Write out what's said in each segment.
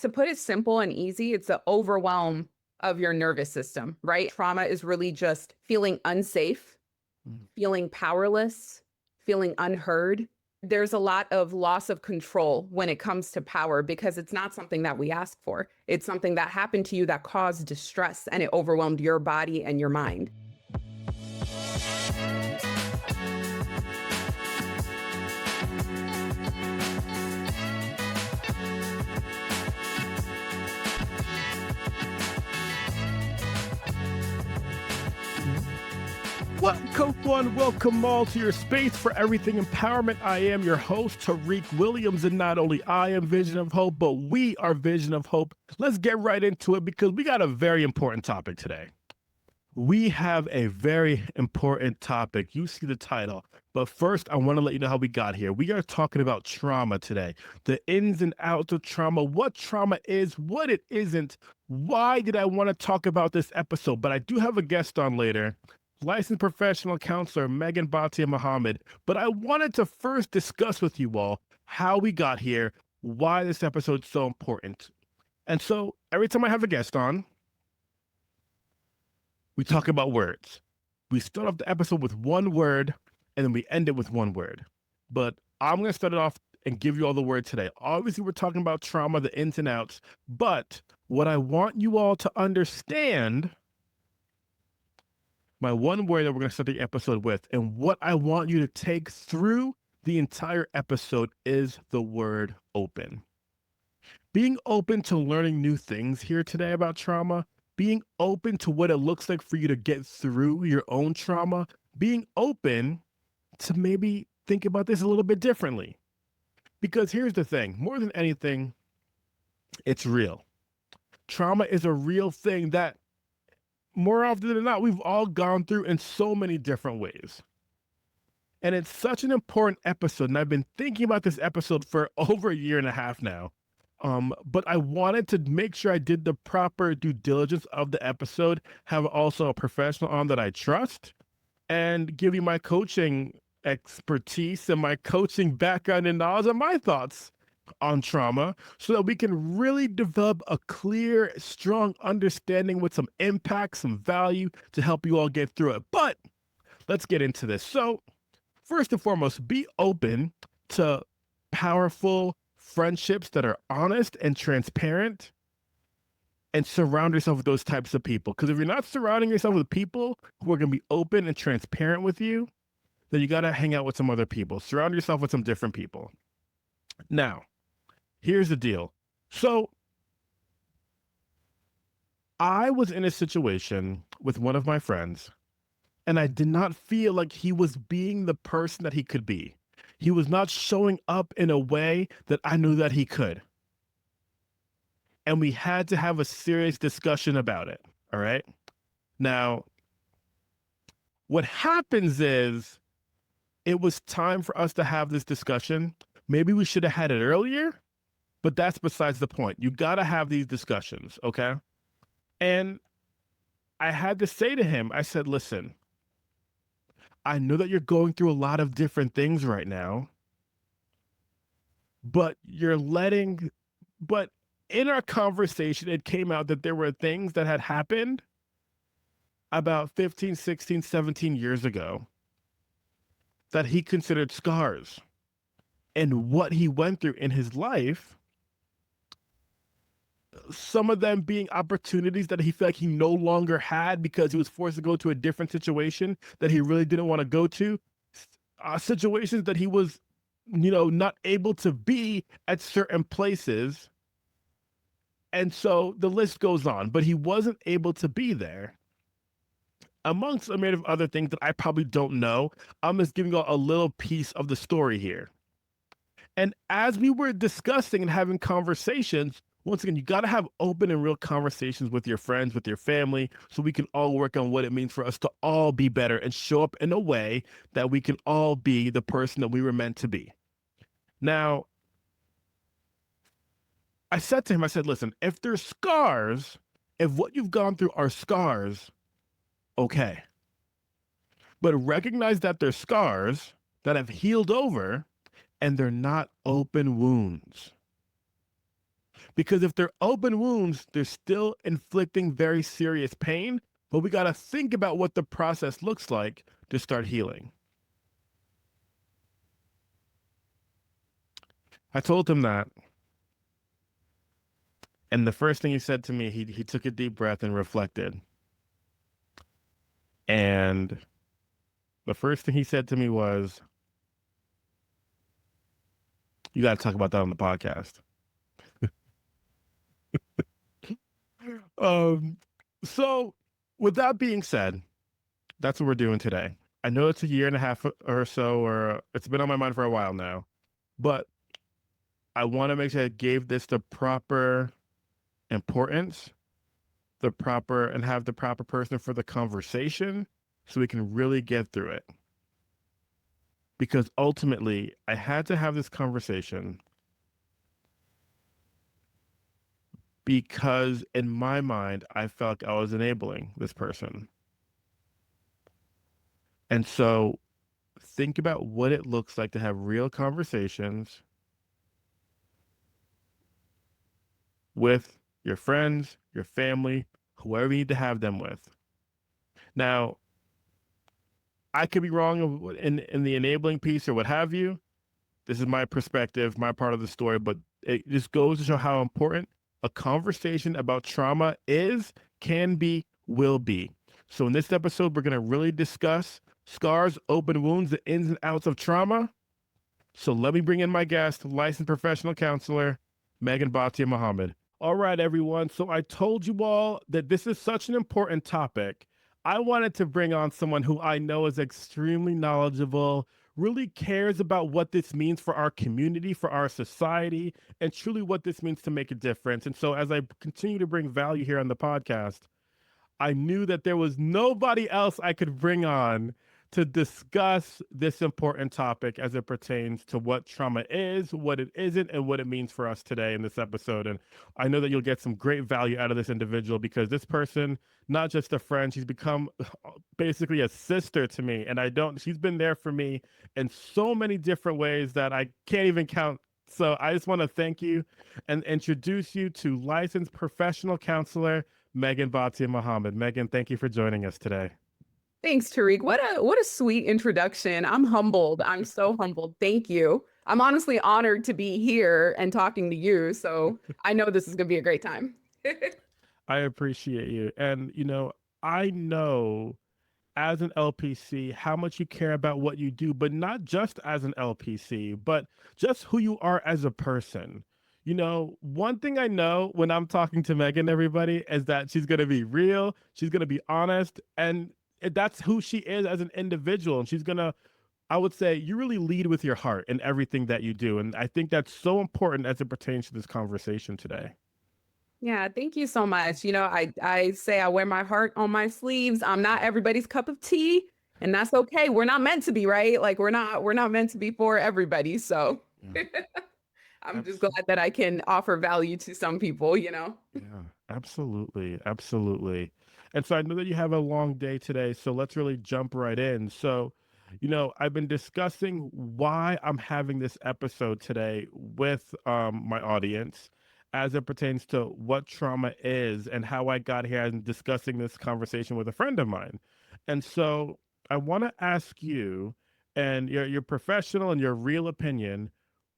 To put it simple and easy, it's the overwhelm of your nervous system, right? Trauma is really just feeling unsafe, Mm. feeling powerless, feeling unheard. There's a lot of loss of control when it comes to power because it's not something that we ask for. It's something that happened to you that caused distress and it overwhelmed your body and your mind. Welcome all to your space for everything empowerment. I am your host, Tariq Williams, and not only I am Vision of Hope, but we are Vision of Hope. Let's get right into it because we got a very important topic today. We have a very important topic. You see the title. But first, I want to let you know how we got here. We are talking about trauma today, the ins and outs of trauma, what trauma is, what it isn't. Why did I want to talk about this episode? But I do have a guest on later, licensed professional counselor Megan Bhatia-Mohamed. But I wanted to first discuss with you all how we got here, why this episode is so important. And so every time I have a guest on, we talk about words. We start off the episode with one word and then we end it with one word. But I'm going to start it off and give you all the word today. Obviously, we're talking about trauma, the ins and outs. But what I want you all to understand, my one word that we're going to start the episode with, and what I want you to take through the entire episode is the word open. Being open to learning new things here today about trauma, being open to what it looks like for you to get through your own trauma, being open to maybe think about this a little bit differently. Because here's the thing, more than anything, it's real. Trauma is a real thing that more often than not, we've all gone through in so many different ways. And it's such an important episode. And I've been thinking about this episode for over a year and a half now. But I wanted to make sure I did the proper due diligence of the episode, have also a professional on that I trust, and give you my coaching expertise and my coaching background and knowledge and my thoughts on trauma so that we can really develop a clear, strong understanding with some impact, some value to help you all get through it. But let's get into this. So first and foremost, be open to powerful friendships that are honest and transparent, and surround yourself with those types of people. Because if you're not surrounding yourself with people who are going to be open and transparent with you, then you got to hang out with some other people. Surround yourself with some different people. Now, here's the deal. So I was in a situation with one of my friends, and I did not feel like he was being the person that he could be. He was not showing up in a way that I knew that he could. And we had to have a serious discussion about it. All right. Now, what happens is it was time for us to have this discussion. Maybe we should have had it earlier, but that's besides the point. You got to have these discussions. Okay. And I had to say to him, I said, listen, I know that you're going through a lot of different things right now, but but in our conversation, it came out that there were things that had happened about 15, 16, 17 years ago that he considered scars. And what he went through in his life, some of them being opportunities that he felt like he no longer had because he was forced to go to a different situation that he really didn't want to go to, situations that he was, not able to be at certain places. And so the list goes on, but he wasn't able to be there. Amongst a myriad of other things that I probably don't know, I'm just giving you a little piece of the story here. And as we were discussing and having conversations, once again, you got to have open and real conversations with your friends, with your family, so we can all work on what it means for us to all be better and show up in a way that we can all be the person that we were meant to be. Now, I said to him, I said, listen, if there's scars, if what you've gone through are scars, okay. But recognize that they're scars that have healed over and they're not open wounds. Because if they're open wounds, they're still inflicting very serious pain, but we got to think about what the process looks like to start healing. I told him that. And the first thing he said to me, he took a deep breath and reflected. And the first thing he said to me was, "You got to talk about that on the podcast." um, so, with that being said, that's what we're doing today. I know it's a year and a half or so, or it's been on my mind for a while now, but I want to make sure I gave this the proper importance, and have the proper person for the conversation so we can really get through it. Because ultimately, I had to have this conversation because in my mind, I felt like I was enabling this person. And so think about what it looks like to have real conversations with your friends, your family, whoever you need to have them with. Now, I could be wrong in the enabling piece or what have you. This is my perspective, my part of the story, but it just goes to show how important a conversation about trauma is, can be, will be. So in this episode, we're going to really discuss scars, open wounds, the ins and outs of trauma. So let me bring in my guest, licensed professional counselor, Megan Bhatia-Mohamed. All right, everyone. So I told you all that this is such an important topic. I wanted to bring on someone who I know is extremely knowledgeable, really cares about what this means for our community, for our society, and truly what this means to make a difference. And so as I continue to bring value here on the podcast, I knew that there was nobody else I could bring on to discuss this important topic as it pertains to what trauma is, what it isn't, and what it means for us today in this episode. And I know that you'll get some great value out of this individual because this person, not just a friend, she's become basically a sister to me. And she's been there for me in so many different ways that I can't even count. So I just want to thank you and introduce you to licensed professional counselor, Megan Bhatia-Mohamed. Megan, thank you for joining us today. Thanks, Tariq. What a sweet introduction. I'm humbled. I'm so humbled. Thank you. I'm honestly honored to be here and talking to you. So I know this is going to be a great time. I appreciate you. And, I know as an LPC how much you care about what you do, but not just as an LPC, but just who you are as a person. One thing I know when I'm talking to Megan, everybody, is that she's going to be real, she's going to be honest, and that's who she is as an individual. And she's going to, I would say, you really lead with your heart in everything that you do. And I think that's so important as it pertains to this conversation today. Yeah, thank you so much. I say I wear my heart on my sleeves. I'm not everybody's cup of tea, and that's okay. We're not meant to be, right? Like we're not meant to be for everybody. So Yeah. I'm just glad that I can offer value to some people. Yeah, absolutely. Absolutely. And so I know that you have a long day today, so let's really jump right in. So, I've been discussing why I'm having this episode today with my audience as it pertains to what trauma is and how I got here and discussing this conversation with a friend of mine. And so I want to ask you and your professional and your real opinion,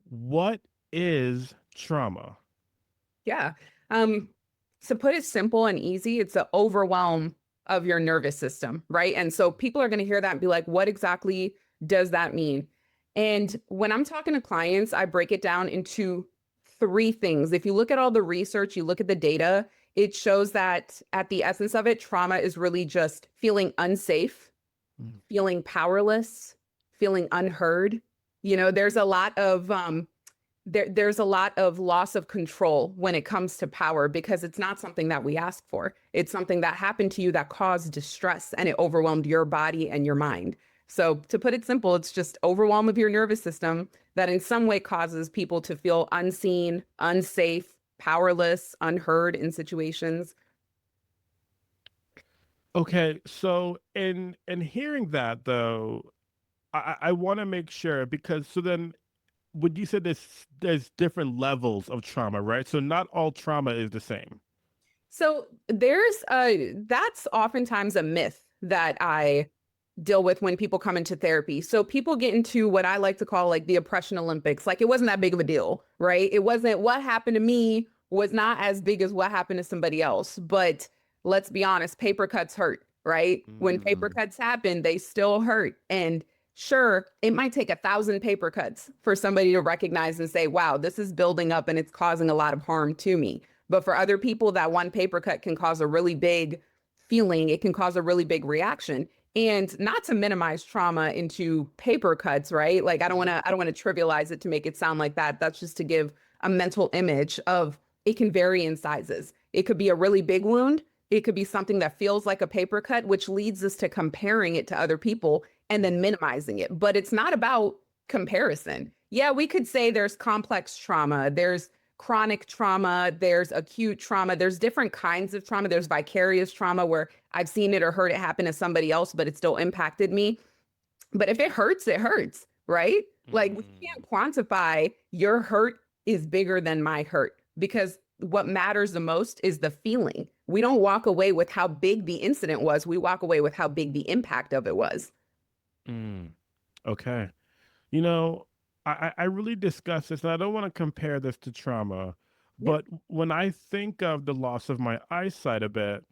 what is trauma? Yeah. Um, to put it simple and easy, it's the overwhelm of your nervous system, right? And so people are going to hear that and be like, what exactly does that mean? And when I'm talking to clients, I break it down into three things. If you look at all the research, you look at the data, it shows that at the essence of it, trauma is really just feeling unsafe, Mm. feeling powerless, feeling unheard. There's a lot of there's a lot of loss of control when it comes to power because it's not something that we ask for. It's something that happened to you that caused distress and it overwhelmed your body and your mind. So to put it simple, it's just overwhelm of your nervous system that in some way causes people to feel unseen, unsafe, powerless, unheard in situations. Okay, so in hearing that though, I want to make sure because so then would you say there's different levels of trauma, right? So not all trauma is the same. So that's oftentimes a myth that I deal with when people come into therapy. So people get into what I like to call like the oppression Olympics. Like it wasn't that big of a deal, right? It wasn't what happened to me was not as big as what happened to somebody else. But let's be honest, paper cuts hurt, right? When paper Mm, cuts happen, they still hurt. And sure, it might take 1,000 paper cuts for somebody to recognize and say, wow, this is building up and it's causing a lot of harm to me. But for other people, that one paper cut can cause a really big feeling. It can cause a really big reaction. And not to minimize trauma into paper cuts, right? Like I don't want to trivialize it to make it sound like that. That's just to give a mental image of it can vary in sizes. It could be a really big wound. It could be something that feels like a paper cut, which leads us to comparing it to other people and then minimizing it. But it's not about comparison. Yeah, we could say there's complex trauma, there's chronic trauma, there's acute trauma, there's different kinds of trauma. There's vicarious trauma where I've seen it or heard it happen to somebody else, but it still impacted me. But if it hurts, right? Like we mm, can't quantify your hurt is bigger than my hurt because what matters the most is the feeling. We don't walk away with how big the incident was. We walk away with how big the impact of it was. mm. Okay. You know, I really discuss this, and I don't want to compare this to trauma, Yeah. but when I think of the loss of my eyesight a bit,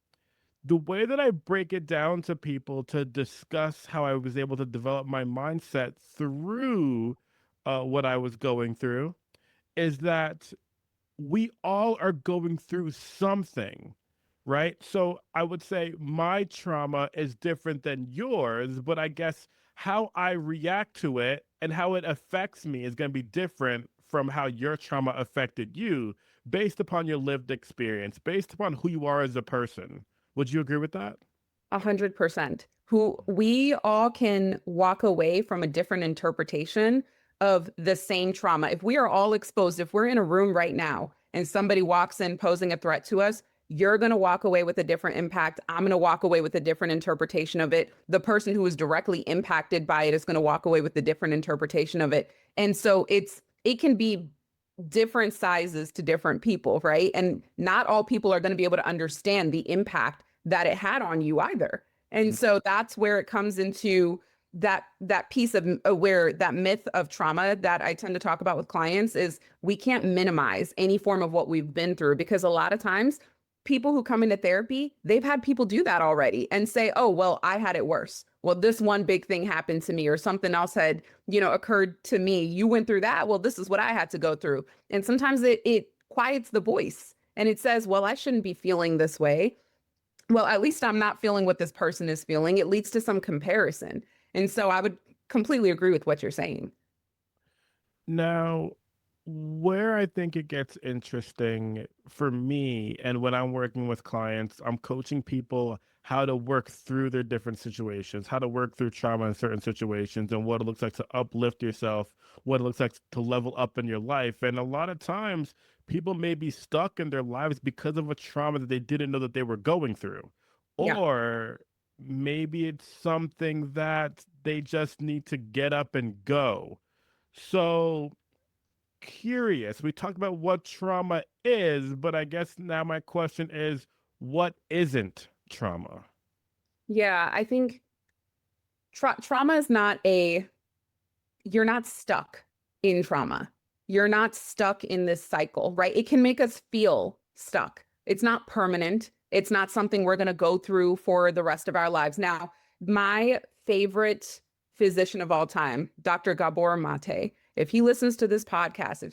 the way that I break it down to people to discuss how I was able to develop my mindset through what I was going through is that we all are going through something, right? So I would say my trauma is different than yours, but I guess how I react to it and how it affects me is going to be different from how your trauma affected you based upon your lived experience, based upon who you are as a person. Would you agree with that? 100%. Who we all can walk away from a different interpretation of the same trauma. If we are all exposed, if we're in a room right now and somebody walks in posing a threat to us, you're going to walk away with a different impact. I'm going to walk away with a different interpretation of it. The person who is directly impacted by it is going to walk away with a different interpretation of it. And so it can be different sizes to different people, right? And not all people are going to be able to understand the impact that it had on you either. And so that's where it comes into that piece of where that myth of trauma that I tend to talk about with clients is we can't minimize any form of what we've been through because a lot of times people who come into therapy, they've had people do that already and say, "Oh, well, I had it worse. Well, this one big thing happened to me or something else had, occurred to me. You went through that. Well, this is what I had to go through." And sometimes it quiets the voice and it says, "Well, I shouldn't be feeling this way. Well, at least I'm not feeling what this person is feeling." It leads to some comparison. And so I would completely agree with what you're saying. Now, where I think it gets interesting for me, and when I'm working with clients, I'm coaching people how to work through their different situations, how to work through trauma in certain situations, and what it looks like to uplift yourself, what it looks like to level up in your life. And a lot of times, people may be stuck in their lives because of a trauma that they didn't know that they were going through. Yeah. Or maybe it's something that they just need to get up and go. So curious. We talked about what trauma is, but I guess now my question is what isn't trauma? Yeah, I think trauma is not you're not stuck in trauma. You're not stuck in this cycle, right? It can make us feel stuck. It's not permanent. It's not something we're going to go through for the rest of our lives. Now, my favorite physician of all time, Dr. Gabor Mate, if he listens to this podcast,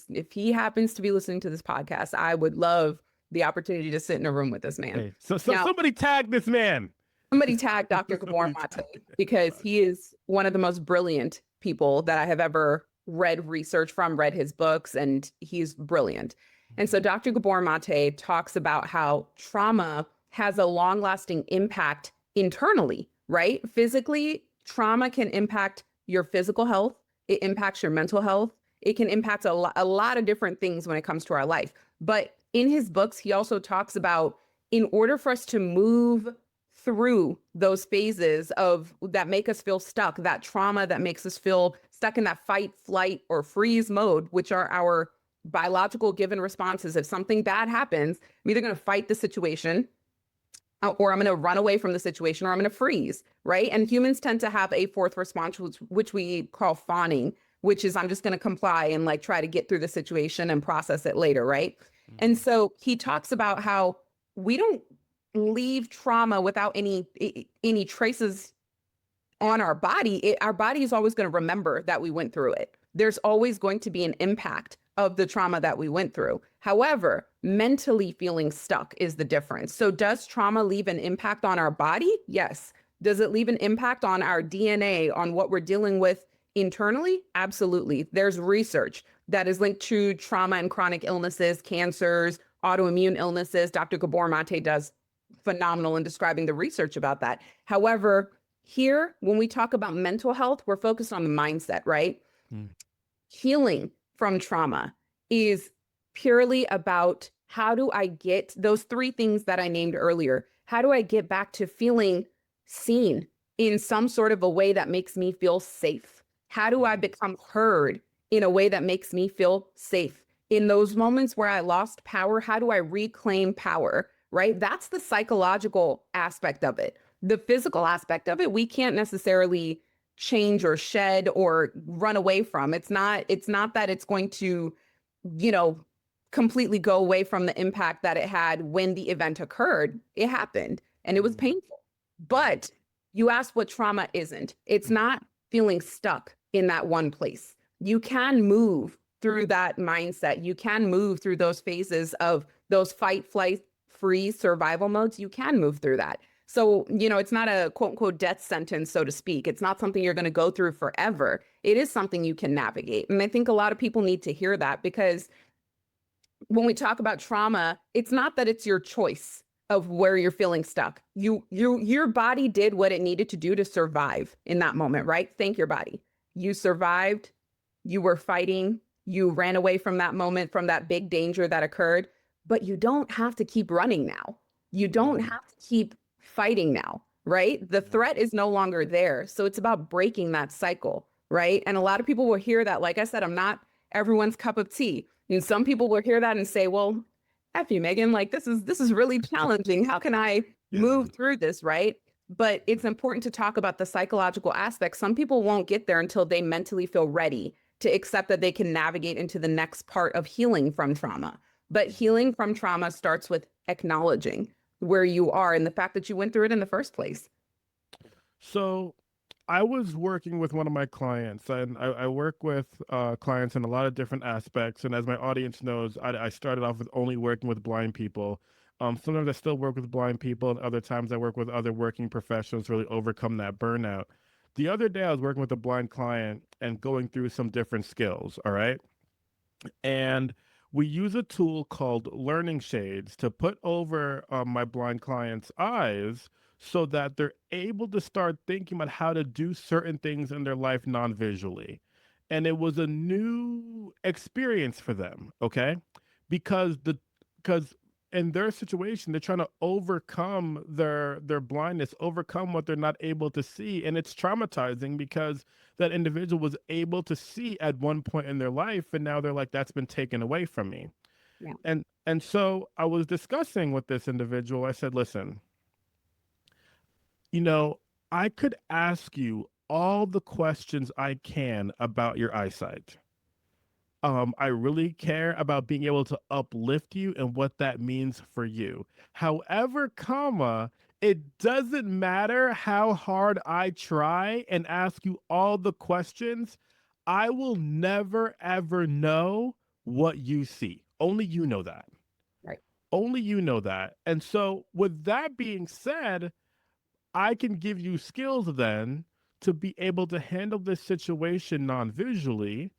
if he happens to be listening to this podcast, I would love the opportunity to sit in a room with this man. Hey, so Now, somebody tag this man. somebody tag Dr. Gabor Somebody tag Mate this because man. he is one of the most brilliant people that I have ever read research from, read his books, and he's brilliant. And so Dr. Gabor Mate talks about how trauma has a long lasting impact internally, right? Physically, trauma can impact your physical health, it impacts your mental health, it can impact a lot of different things when it comes to our life. But in his books, he also talks about in order for us to move through those phases of that make us feel stuck, that trauma that makes us feel stuck stuck in that fight, flight, or freeze mode, which are our biological given responses. If something bad happens, I'm either going to fight the situation, or I'm going to run away from the situation, or I'm going to freeze, right? And humans tend to have a fourth response, which we call fawning, which is I'm just going to comply and like try to get through the situation and process it later, right? And so he talks about how we don't leave trauma without any traces on our body. Our body is always going to remember that we went through it. There's always going to be an impact of the trauma that we went through. However, mentally feeling stuck is the difference. So does trauma leave an impact on our body? Yes. Does it leave an impact on our DNA, on what we're dealing with internally? Absolutely. There's research that is linked to trauma and chronic illnesses, cancers, autoimmune illnesses. Dr. Gabor Mate does phenomenal in describing the research about that. However, here, when we talk about mental health, we're focused on the mindset, right? Mm. Healing from trauma is purely about how do I get those three things that I named earlier? How do I get back to feeling seen in some sort of a way that makes me feel safe? How do I become heard in a way that makes me feel safe? In those moments where I lost power, how do I reclaim power, right? That's the psychological aspect of it. The physical aspect of it, we can't necessarily change or shed or run away from. It's not that it's going to, you know, completely go away from the impact that it had when the event occurred. It happened and it was painful. But you asked what trauma isn't. It's not feeling stuck in that one place. You can move through that mindset. You can move through those phases of those fight, flight, freeze, survival modes. You can move through that. So, you know, it's not a quote unquote death sentence, so to speak. It's not something you're going to go through forever. It is something you can navigate. And I think a lot of people need to hear that, because when we talk about trauma, it's not that it's your choice of where you're feeling stuck. Your body did what it needed to do to survive in that moment, right? Thank your body. You survived. You were fighting. You ran away from that moment, from that big danger that occurred. But you don't have to keep running now. You don't have to keep fighting now, right? The threat is no longer there. So it's about breaking that cycle, right? And a lot of people will hear that. Like I said, I'm not everyone's cup of tea. And some people will hear that and say, well, F you, Megan, like this is really challenging. How can I move through this, right? But it's important to talk about the psychological aspects. Some people won't get there until they mentally feel ready to accept that they can navigate into the next part of healing from trauma. But healing from trauma starts with acknowledging where you are and the fact that you went through it in the first place. So I was working with one of my clients, and I work with clients in a lot of different aspects. And as my audience knows, I started off with only working with blind people. Sometimes I still work with blind people, and other times I work with other working professionals to really overcome that burnout. The other day, I was working with a blind client and going through some different skills, all right? And we use a tool called learning shades to put over my blind client's eyes so that they're able to start thinking about how to do certain things in their life non-visually. And it was a new experience for them, okay? Because because in their situation, they're trying to overcome their blindness, overcome what they're not able to see. And it's traumatizing because that individual was able to see at one point in their life, and now they're like, that's been taken away from me. Yeah. And so I was discussing with this individual. I said, listen, you know, I could ask you all the questions I can about your eyesight. I really care about being able to uplift you and what that means for you. However, comma, it doesn't matter how hard I try and ask you all the questions, I will never ever know what you see. Only you know that. Right. Only you know that. And so, with that being said, I can give you skills then to be able to handle this situation non-visually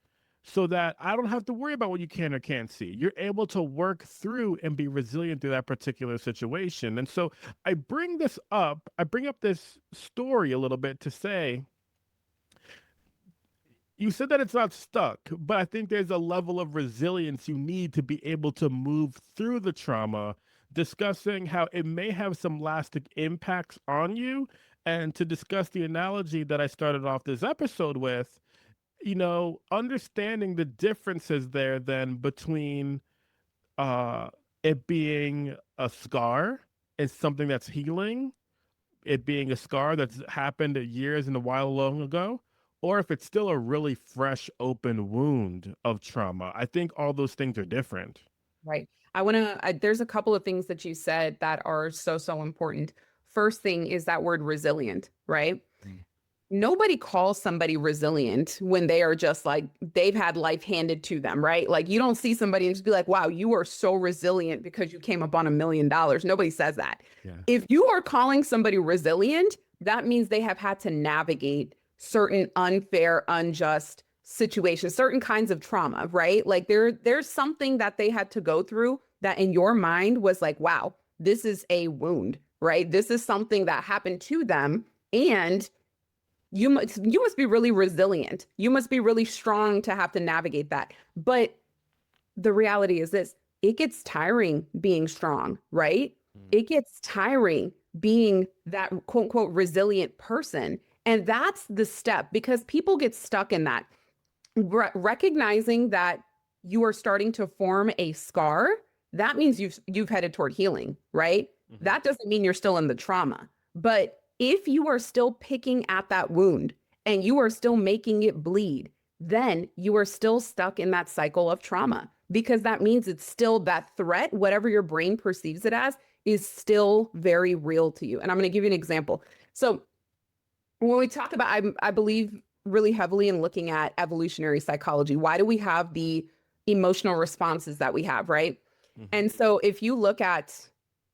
so that I don't have to worry about what you can or can't see. You're able to work through and be resilient through that particular situation. And so I bring up this story a little bit to say, you said that it's not stuck, but I think there's a level of resilience you need to be able to move through the trauma, discussing how it may have some lasting impacts on you, and to discuss the analogy that I started off this episode with. understanding the differences there then between uh, it being a scar and something that's healing, it being a scar that's happened years and a while long ago, or if it's still a really fresh, open wound of trauma. I think all those things are different. Right. There's a couple of things that you said that are so, so important. First thing is that word resilient, right? Mm. Nobody calls somebody resilient when they are just like they've had life handed to them, right? Like you don't see somebody and just be like, wow, you are so resilient because you came up on $1 million. Nobody says that. Yeah. If you are calling somebody resilient, that means they have had to navigate certain unfair, unjust situations, certain kinds of trauma, right? Like there's something that they had to go through that in your mind was like, wow, this is a wound, right? This is something that happened to them. And you must be really resilient. You must be really strong to have to navigate that. But the reality is this, it gets tiring being strong, right? Mm. It gets tiring being that quote unquote resilient person. And that's the step because people get stuck in that. Recognizing that you are starting to form a scar, that means you've headed toward healing, right? Mhm. That doesn't mean you're still in the trauma. But if you are still picking at that wound and you are still making it bleed, then you are still stuck in that cycle of trauma because that means it's still that threat, whatever your brain perceives it as, is still very real to you. And I'm going to give you an example. So when we talk about, I believe really heavily in looking at evolutionary psychology. Why do we have the emotional responses that we have, right? Mhm. And so if you look at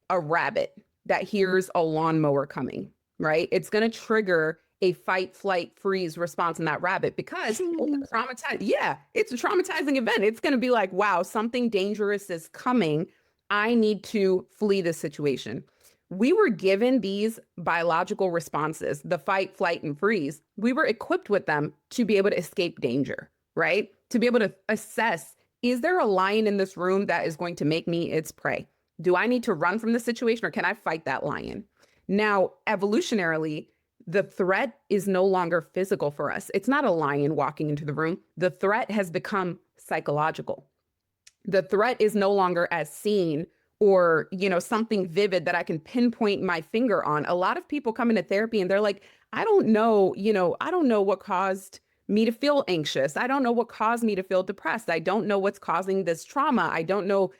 a rabbit that hears a lawnmower coming, right? It's going to trigger a fight, flight, freeze response in that rabbit because it's traumatized. Yeah, it's a traumatizing event. It's going to be like, wow, something dangerous is coming. I need to flee this situation. We were given these biological responses, the fight, flight, and freeze. We were equipped with them to be able to escape danger, right? To be able to assess, is there a lion in this room that is going to make me its prey? Do I need to run from the situation or can I fight that lion? Now, evolutionarily, the threat is no longer physical for us. It's not a lion walking into the room. The threat has become psychological. The threat is no longer as seen or, something vivid that I can pinpoint my finger on. A lot of people come into therapy and they're like, I don't know what caused me to feel anxious. I don't know what caused me to feel depressed. I don't know what's causing this trauma. I don't know,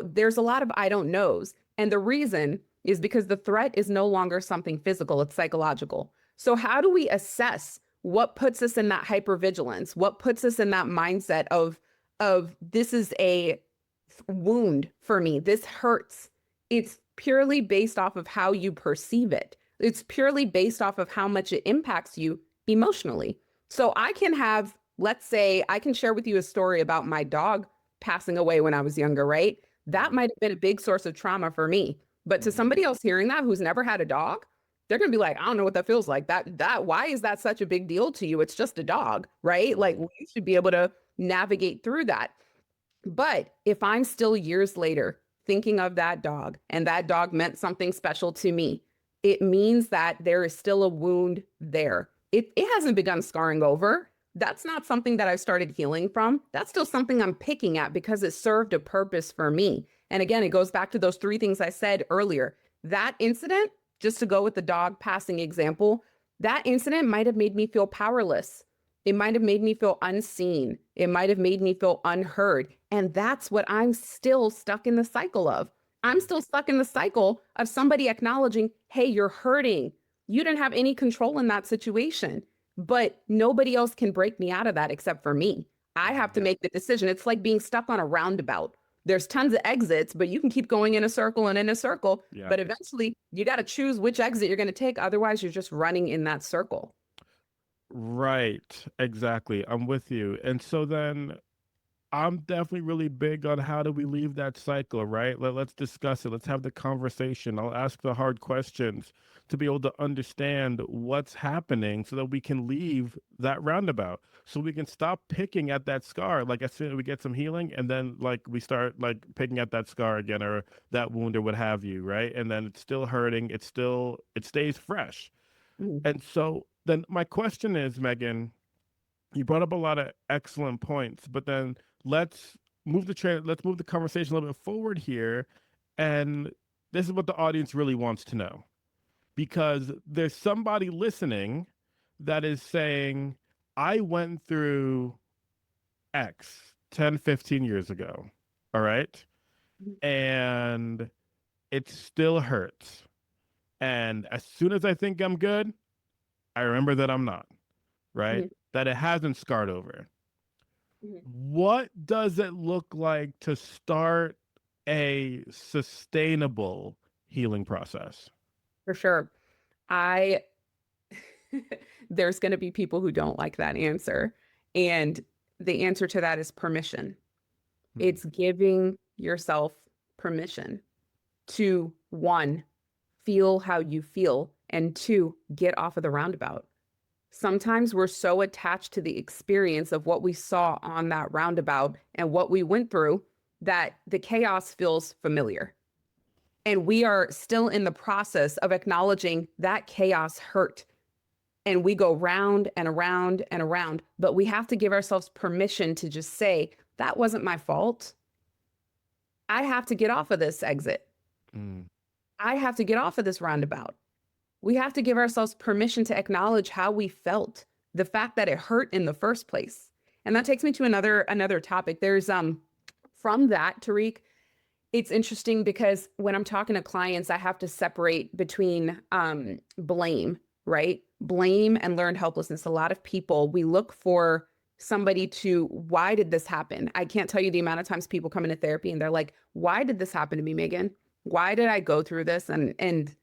there's a lot of I don't knows. And the reason is because the threat is no longer something physical, it's psychological. So how do we assess what puts us in that hypervigilance? What puts us in that mindset of this is a wound for me. This hurts. It's purely based off of how you perceive it. It's purely based off of how much it impacts you emotionally. So I can have, let's say, I can share with you a story about my dog passing away when I was younger, right? That might have been a big source of trauma for me. But to Mhm. somebody else hearing that who's never had a dog, they're going to be like, I don't know what that feels like. Why is that such a big deal to you? It's just a dog, right? Like Mhm. you should be able to navigate through that. But if I'm still years later thinking of that dog and that dog meant something special to me, it means that there is still a wound there. It hasn't begun scarring over. That's not something that I've started healing from. That's still something I'm picking at because it served a purpose for me. And again, it goes back to those three things I said earlier. That incident, just to go with the dog passing example, that incident might have made me feel powerless. It might have made me feel unseen. It might have made me feel unheard. And that's what I'm still stuck in the cycle of. I'm still stuck in the cycle of somebody acknowledging, hey, you're hurting. You didn't have any control in that situation, but nobody else can break me out of that except for me. I have to Mhm. make the decision. It's like being stuck on a roundabout. There's tons of exits, but you can keep going in a circle and in a circle. Yeah. But eventually, you got to choose which exit you're going to take. Otherwise, you're just running in that circle. Right. Exactly. I'm with you. And so then I'm definitely really big on how do we leave that cycle, right? Let's discuss it. Let's have the conversation. I'll ask the hard questions to be able to understand what's happening so that we can leave that roundabout. So we can stop picking at that scar. Like as soon as we get some healing and then like we start like picking at that scar again or that wound or what have you, right? And then it's still hurting. It stays fresh. Mhm. And so then my question is, Megan, You brought up a lot of excellent points, but then let's let's move the conversation a little bit forward here. And this is what the audience really wants to know. Because there's somebody listening that is saying, I went through X 10, 15 years ago. All right. And it still hurts. And as soon as I think I'm good, I remember that I'm not, right? Mhm. That it hasn't scarred over. Mhm. What does it look like to start a sustainable healing process? For sure. I there's going to be people who don't like that answer. And the answer to that is permission. Hmm. It's giving yourself permission to one, feel how you feel, and two, get off of the roundabout. Sometimes we're so attached to the experience of what we saw on that roundabout and what we went through that the chaos feels familiar. And we are still in the process of acknowledging that chaos hurt. And we go round and around and around, but we have to give ourselves permission to just say, that wasn't my fault. I have to get off of this exit. Mm. I have to get off of this roundabout. We have to give ourselves permission to acknowledge how we felt, the fact that it hurt in the first place. And that takes me to another topic. There's from that, Tariq, it's interesting because when I'm talking to clients, I have to separate between blame, right? Blame and learned helplessness. A lot of people, we look for somebody to, why did this happen? I can't tell you the amount of times people come into therapy and they're like, why did this happen to me, Megan? Why did I go through this? And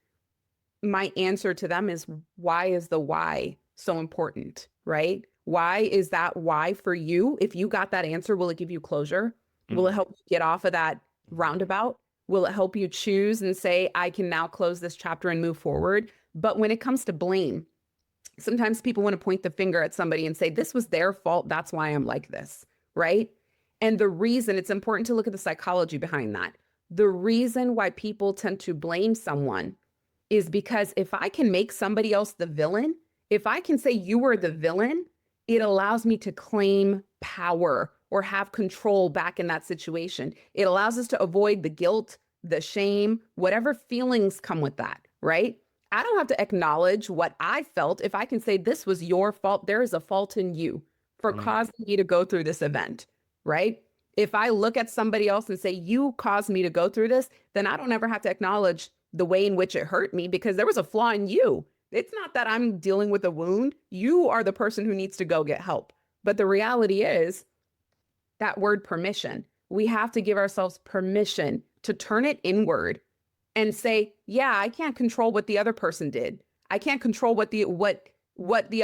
my answer to them is, why is the why so important, right? Why is that why for you? If you got that answer, will it give you closure? Will it Mm. help you get off of that roundabout? Will it help you choose and say, I can now close this chapter and move forward? But when it comes to blame, sometimes people want to point the finger at somebody and say, this was their fault. That's why I'm like this, right? And the reason, it's important to look at the psychology behind that. The reason why people tend to blame someone is because if I can make somebody else the villain, if I can say you were the villain, it allows me to claim power or have control back in that situation. It allows us to avoid the guilt, the shame, whatever feelings come with that, right? I don't have to acknowledge what I felt. If I can say this was your fault, there is a fault in you for Mm. causing me to go through this event, right? If I look at somebody else and say, you caused me to go through this, then I don't ever have to acknowledge the way in which it hurt me because there was a flaw in you. It's not that I'm dealing with a wound. You are the person who needs to go get help. But the reality is that word permission. We have to give ourselves permission to turn it inward and say, yeah, I can't control what the other person did. I can't control what the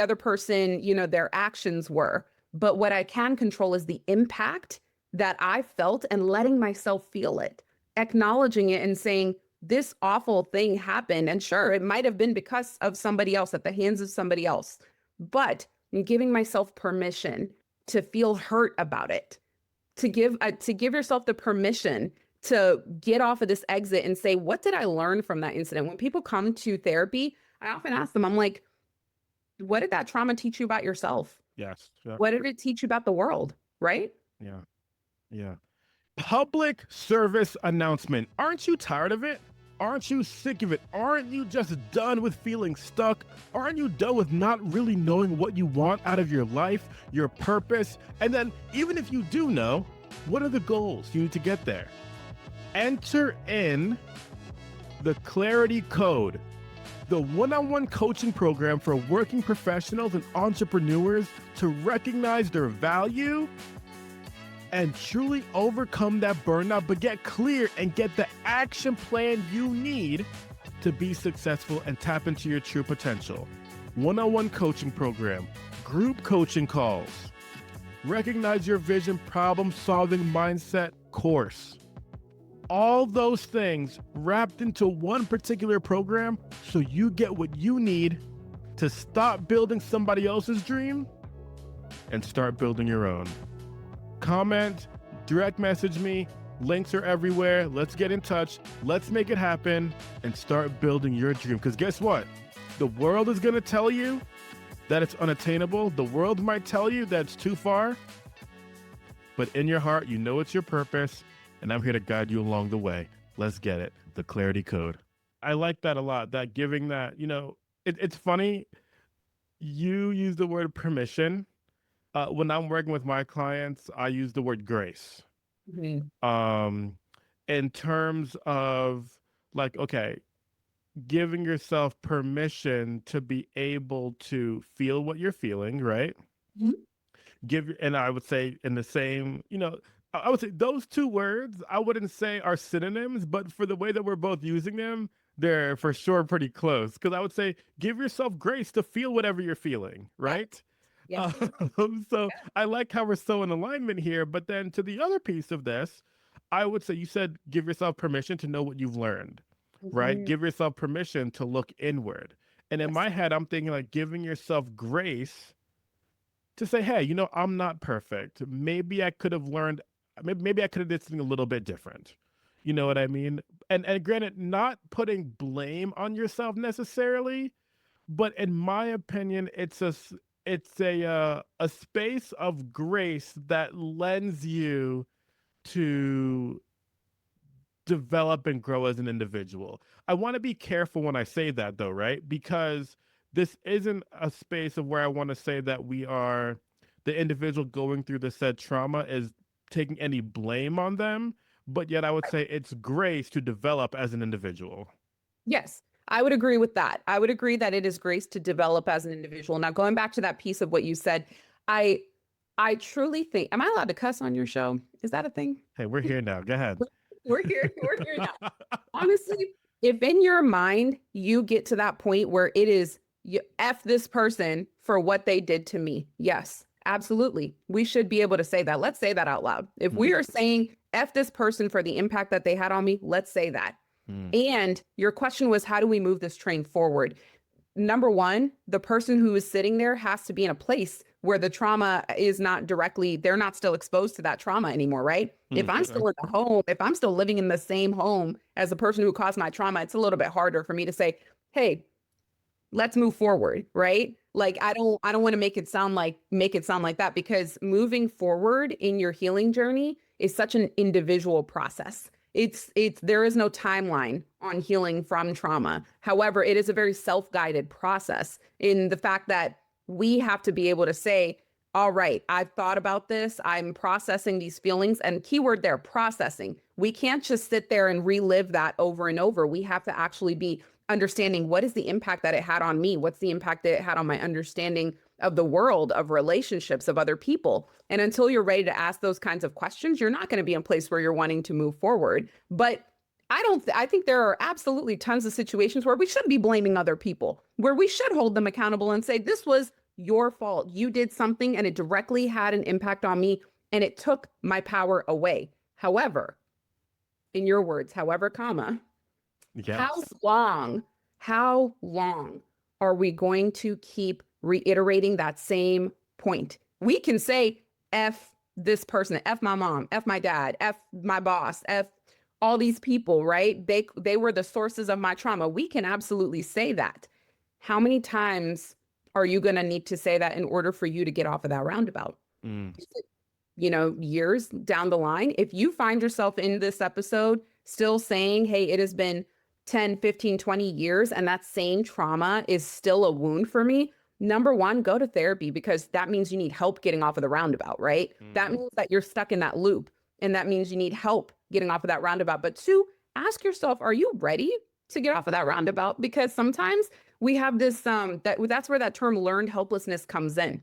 other person, their actions were. But what I can control is the impact that I felt and letting myself feel it, acknowledging it and saying, this awful thing happened. And sure, it might have been because of somebody else, at the hands of somebody else. But giving myself permission to feel hurt about it, to give yourself the permission to get off of this exit and say, what did I learn from that incident? When people come to therapy, I often ask them, I'm like, what did that trauma teach you about yourself? Yes. Yeah. What did it teach you about the world? Right? Yeah. Yeah. Public service announcement. Aren't you tired of it? Aren't you sick of it? Aren't you just done with feeling stuck? Aren't you done with not really knowing what you want out of your life, your purpose? And then, even if you do know, what are the goals you need to get there? Enter in the Clarity Code, the one-on-one coaching program for working professionals and entrepreneurs to recognize their value and truly overcome that burnout, but get clear and get the action plan you need to be successful and tap into your true potential. One-on-one coaching program, group coaching calls, recognize your vision, problem-solving mindset course. All those things wrapped into one particular program so you get what you need to stop building somebody else's dream and start building your own. Comment, direct message me, links are everywhere. Let's get in touch. Let's make it happen and start building your dream. Because guess what? The world is going to tell you that it's unattainable. The world might tell you that it's too far, but in your heart, you know it's your purpose, and I'm here to guide you along the way. Let's get it. The clarity code. I like that a lot, that giving that, it's funny. You use the word permission. When I'm working with my clients, I use the word grace. Mhm. In terms of like, okay, giving yourself permission to be able to feel what you're feeling, right? Mhm. And I would say in the same, I would say those two words, I wouldn't say are synonyms, but for the way that we're both using them, they're for sure pretty close. Because I would say give yourself grace to feel whatever you're feeling, Yeah. right? Yes. So I like how we're so in alignment here. But then to the other piece of this, I would say you said give yourself permission to know what you've learned, right? Mhm. Give yourself permission to look inward. And in Yes. my head, I'm thinking like giving yourself grace to say, hey, I'm not perfect. Maybe I could have learned, maybe I could have did something a little bit different. You know what I mean? And granted, not putting blame on yourself necessarily, but in my opinion, it's a space of grace that lends you to develop and grow as an individual. I want to be careful when I say that though, right? Because this isn't a space of where I want to say that the individual going through the said trauma is taking any blame on them, but yet I would say it's grace to develop as an individual. Yes, I would agree with that. I would agree that it is grace to develop as an individual. Now, going back to that piece of what you said, I I truly think, am I allowed to cuss on your show? Is that a thing? Hey, we're here now. Go ahead. We're here now. Honestly, if in your mind you get to that point where it is you F this person for what they did to me, yes, absolutely. We should be able to say that. Let's say that out loud. If we Mm, are saying F this person for the impact that they had on me, let's say that. mm, And your question was, how do we move this train forward? Number one, the person who is sitting there has to be in a place where the trauma is not directly, they're not still exposed to that trauma anymore, right? If I'm okay. still in the home, if I'm still living in the same home as the person who caused my trauma, it's a little bit harder for me to say, hey, let's move forward, right? Like I don't want to make it sound like that, because moving forward in your healing journey is such an individual process. It's there is no timeline on healing from trauma. However, it is a very self-guided process in the fact that we have to be able to say, all right, I've thought about this. I'm processing these feelings, and keyword there, processing. We can't just sit there and relive that over and over. We have to actually be understanding what is the impact that it had on me? What's the impact that it had on my understanding of the world, of relationships, of other people? And until you're ready to ask those kinds of questions, you're not going to be in a place where you're wanting to move forward. But I think there are absolutely tons of situations where we should be blaming other people, where we should hold them accountable and say, this was your fault. You did something and it directly had an impact on me and it took my power away. However, in your words, however, comma, how Yes. long, how long are we going to keep reiterating that same point? We can say, F this person, F my mom, F my dad, F my boss, F all these people, right? They were the sources of my trauma. We can absolutely say that. How many times are you going to need to say that in order for you to get off of that roundabout? Mm, Years down the line, if you find yourself in this episode still saying, hey, it has been 10, 15, 20 years and that same trauma is still a wound for me, number one, go to therapy, because that means you need help getting off of the roundabout, right? That mm. means that you're stuck in that loop, and that means you need help getting off of that roundabout. But two, ask yourself, are you ready to get off of that roundabout? Because sometimes we have this that's where that term learned helplessness comes in,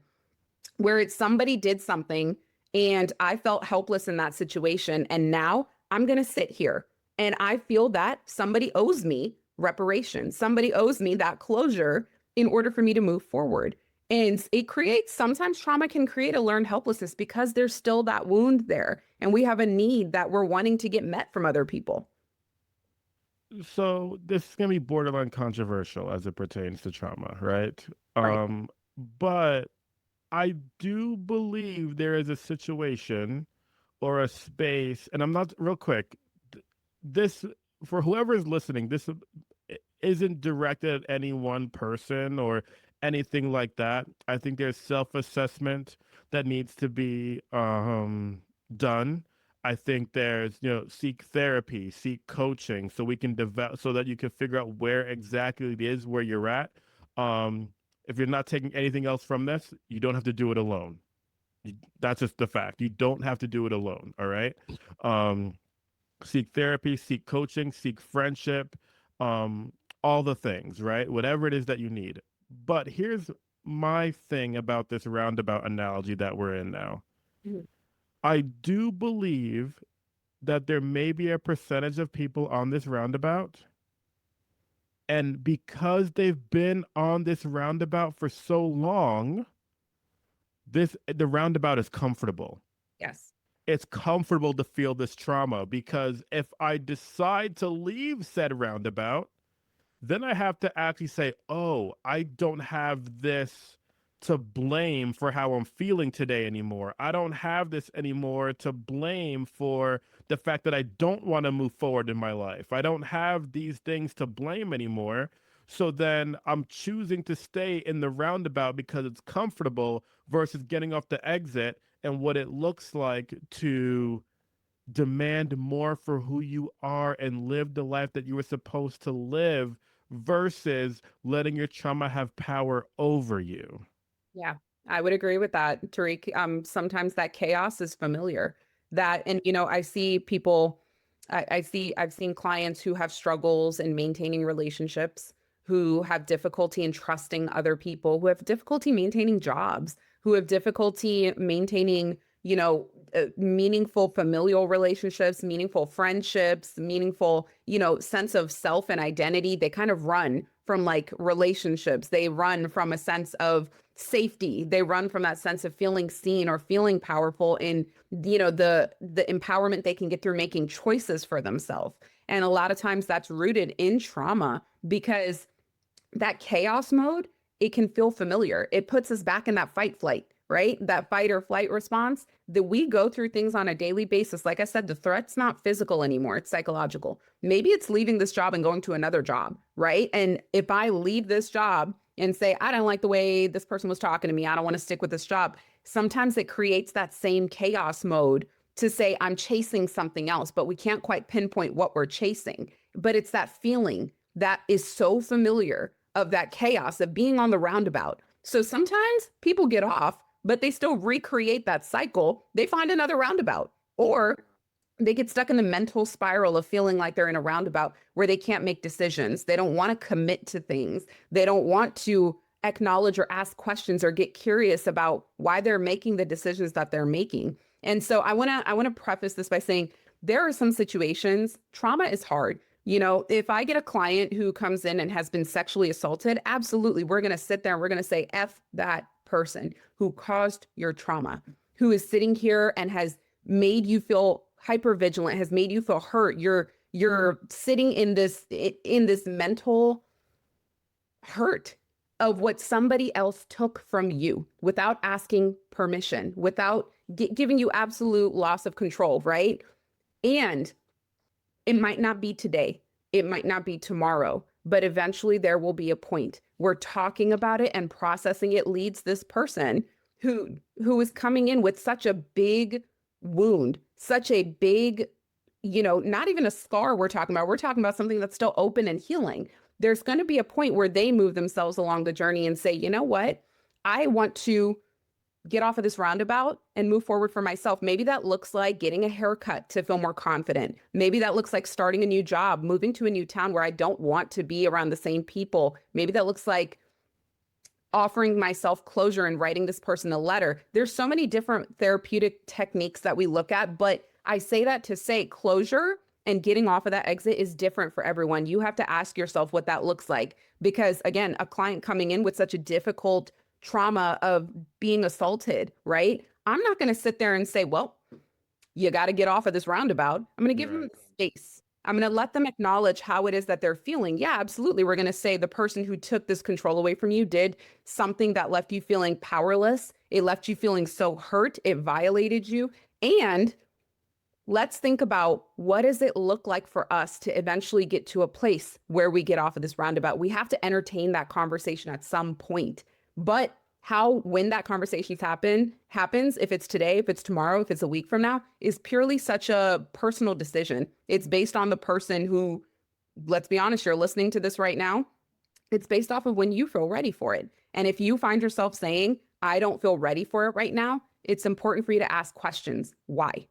where it's somebody did something and I felt helpless in that situation. And now I'm going to sit here and I feel that somebody owes me reparation. Somebody owes me that closure in order for me to move forward. And it creates, sometimes trauma can create a learned helplessness because there's still that wound there. And we have a need that we're wanting to get met from other people. So this is gonna be borderline controversial as it pertains to trauma, right? Right. But I do believe there is a situation or a space, and I'm not real quick. This for whoever is listening, this isn't directed at any one person or anything like that. I think there's self-assessment that needs to be done. I think there's, seek therapy, seek coaching so we can develop so that you can figure out where exactly it is where you're at. Um, if you're not taking anything else from this, you don't have to do it alone. That's just the fact. You don't have to do it alone. All right. Um, seek therapy, seek coaching, seek friendship, um, all the things, right? Whatever it is that you need. But here's my thing about this roundabout analogy that we're in now. Mhm. I do believe that there may be a percentage of people on this roundabout. And because they've been on this roundabout for so long, the roundabout is comfortable. Yes. It's comfortable to feel this trauma because if I decide to leave said roundabout, then I have to actually say, oh, I don't have this to blame for how I'm feeling today anymore. I don't have this anymore to blame for the fact that I don't want to move forward in my life. I don't have these things to blame anymore. So then I'm choosing to stay in the roundabout because it's comfortable versus getting off the exit and what it looks like to demand more for who you are and live the life that you were supposed to live versus letting your trauma have power over you. Yeah, I would agree with that, Tariq. Sometimes that chaos is familiar. That, and I see people, I've seen clients who have struggles in maintaining relationships, who have difficulty in trusting other people, who have difficulty maintaining jobs, who have difficulty maintaining, meaningful familial relationships, meaningful friendships, meaningful, sense of self and identity. They kind of run from like relationships. They run from a sense of safety. They run from that sense of feeling seen or feeling powerful in, the empowerment they can get through making choices for themselves. And a lot of times that's rooted in trauma because that chaos mode, it can feel familiar. It puts us back in that fight flight, right? That fight or flight response that we go through things on a daily basis. Like I said, the threat's not physical anymore, it's psychological. Maybe it's leaving this job and going to another job, right? And if I leave this job and say, I don't like the way this person was talking to me, I don't want to stick with this job, sometimes it creates that same chaos mode to say, I'm chasing something else, but we can't quite pinpoint what we're chasing. But it's that feeling that is so familiar of that chaos of being on the roundabout. So sometimes people get off, but they still recreate that cycle. They find another roundabout, or they get stuck in the mental spiral of feeling like they're in a roundabout where they can't make decisions. They don't want to commit to things. They don't want to acknowledge or ask questions or get curious about why they're making the decisions that they're making. And so I want to preface this by saying there are some situations, trauma is hard. If I get a client who comes in and has been sexually assaulted, absolutely, we're going to sit there and we're going to say, F that person who caused your trauma, who is sitting here and has made you feel hyper vigilant, has made you feel hurt. You're sitting in this mental hurt of what somebody else took from you without asking permission, without giving you absolute loss of control, right? And it might not be today, it might not be tomorrow, but eventually there will be a point where talking about it and processing it leads this person who is coming in with such a big wound, such a big, not even a scar we're talking about. We're talking about something that's still open and healing. There's going to be a point where they move themselves along the journey and say, you know what? I want to get off of this roundabout and move forward for myself. Maybe that looks like getting a haircut to feel more confident. Maybe that looks like starting a new job, moving to a new town where I don't want to be around the same people. Maybe that looks like offering myself closure and writing this person a letter. There's so many different therapeutic techniques that we look at, but I say that to say closure and getting off of that exit is different for everyone. You have to ask yourself what that looks like because again, a client coming in with such a difficult trauma of being assaulted, right? I'm not going to sit there and say, well, you got to get off of this roundabout. I'm going to give them space. I'm going to let them acknowledge how it is that they're feeling. Yeah, absolutely. We're going to say the person who took this control away from you did something that left you feeling powerless. It left you feeling so hurt. It violated you. And let's think about what does it look like for us to eventually get to a place where we get off of this roundabout. We have to entertain that conversation at some point. But when that conversation happens, if it's today, if it's tomorrow, if it's a week from now, is purely such a personal decision. It's based on the person who, let's be honest, you're listening to this right now. It's based off of when you feel ready for it. And if you find yourself saying, I don't feel ready for it right now, it's important for you to ask questions. Why?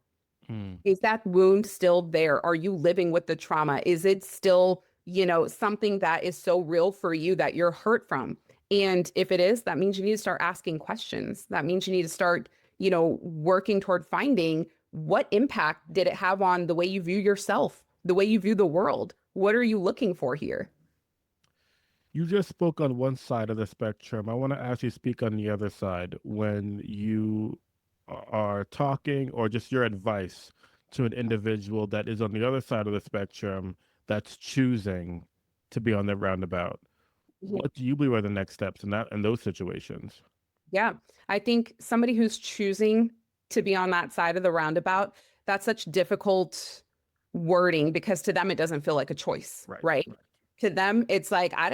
Is that wound still there? Are you living with the trauma? Is it still, something that is so real for you that you're hurt from? And if it is, that means you need to start asking questions. That means you need to start, working toward finding what impact did it have on the way you view yourself, the way you view the world? What are you looking for here? You just spoke on one side of the spectrum. I want to actually speak on the other side when you are talking or just your advice to an individual that is on the other side of the spectrum that's choosing to be on the roundabout. What do you believe are the next steps in those situations? Yeah, I think somebody who's choosing to be on that side of the roundabout, that's such difficult wording because to them it doesn't feel like a choice, right? To them, it's like, I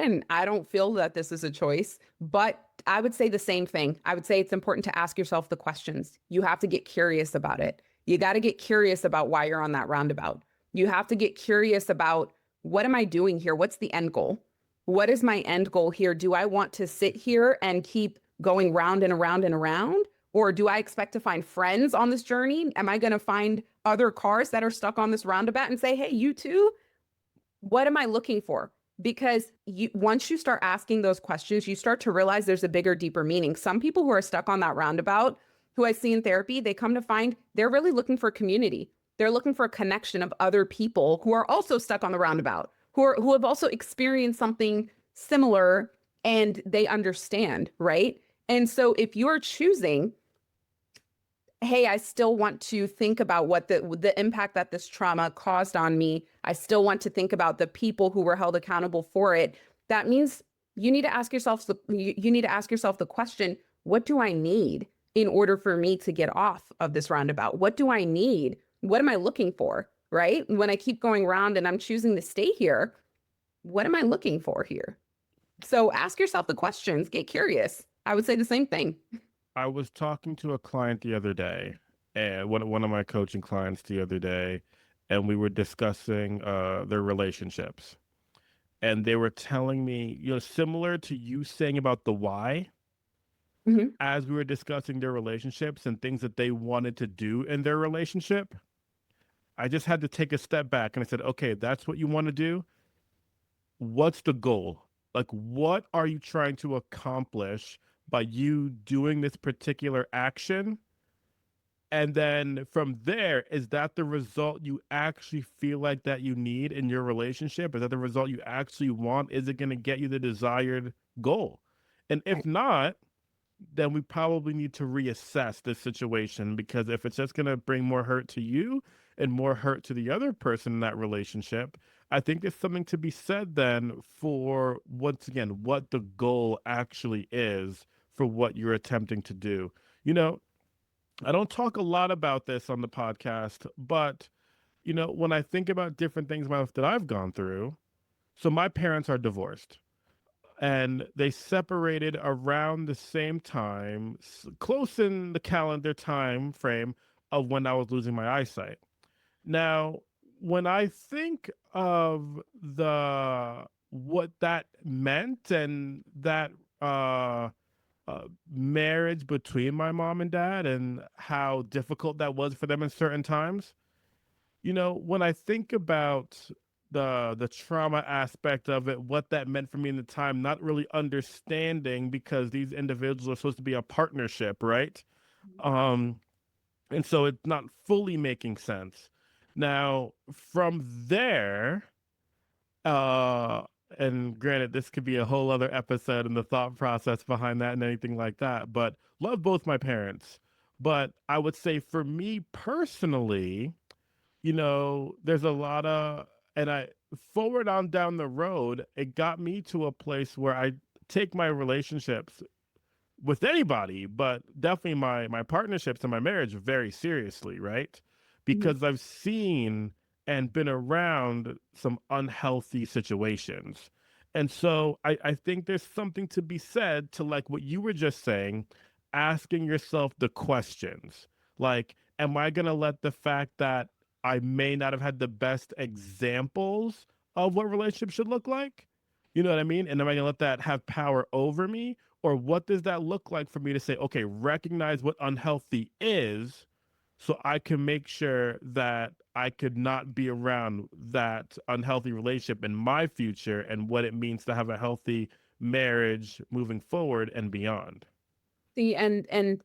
don't feel that this is a choice, but I would say the same thing. I would say it's important to ask yourself the questions. You have to get curious about it. You got to get curious about why you're on that roundabout. You have to get curious about what am I doing here? What's the end goal? What is my end goal here? Do I want to sit here and keep going round and around and around? Or do I expect to find friends on this journey? Am I going to find other cars that are stuck on this roundabout and say, hey, you too? What am I looking for? Because once you start asking those questions, you start to realize there's a bigger, deeper meaning. Some people who are stuck on that roundabout, who I see in therapy, they come to find they're really looking for community. They're looking for a connection of other people who are also stuck on the roundabout, who have also experienced something similar and they understand, right? And so if you're choosing, hey, I still want to think about what the impact that this trauma caused on me. I still want to think about the people who were held accountable for it. That means you need to ask yourself the question, what do I need in order for me to get off of this roundabout? What do I need? What am I looking for? Right? When I keep going around and I'm choosing to stay here, what am I looking for here? So ask yourself the questions, get curious. I would say the same thing. I was talking to a client the other day, and one of my coaching clients the other day, and we were discussing their relationships. And they were telling me, similar to you saying about the why, as we were discussing their relationships and things that they wanted to do in their relationship, I just had to take a step back and I said, okay, that's what you want to do. What's the goal? Like, what are you trying to accomplish by you doing this particular action? And then from there, is that the result you actually feel like that you need in your relationship? Is that the result you actually want? Is it going to get you the desired goal? And if not, then we probably need to reassess this situation, because if it's just going to bring more hurt to you and more hurt to the other person in that relationship, I think there's something to be said then for, once again, what the goal actually is for what you're attempting to do. I don't talk a lot about this on the podcast, but, when I think about different things in my life that I've gone through, so my parents are divorced and they separated around the same time, close in the calendar time frame of when I was losing my eyesight. Now, when I think of what that meant and that marriage between my mom and dad and how difficult that was for them in certain times, when I think about the trauma aspect of it, what that meant for me in the time, not really understanding, because these individuals are supposed to be a partnership, right? Um, and so it's not fully making sense. Now, from there, uh, and granted, this could be a whole other episode and the thought process behind that and anything like that, but love both my parents. But I would say for me personally, there's a lot of, and I forward on down the road, it got me to a place where I take my relationships with anybody, but definitely my partnerships and my marriage very seriously, right? Mhm. because I've seen and been around some unhealthy situations. And so I think there's something to be said to like what you were just saying, asking yourself the questions. Like, am I going to let the fact that I may not have had the best examples of what relationships should look like? You know what I mean? And am I going to let that have power over me? Or what does that look like for me to say, okay, recognize what unhealthy is so I can make sure that I could not be around that unhealthy relationship in my future and what it means to have a healthy marriage moving forward and beyond. See, and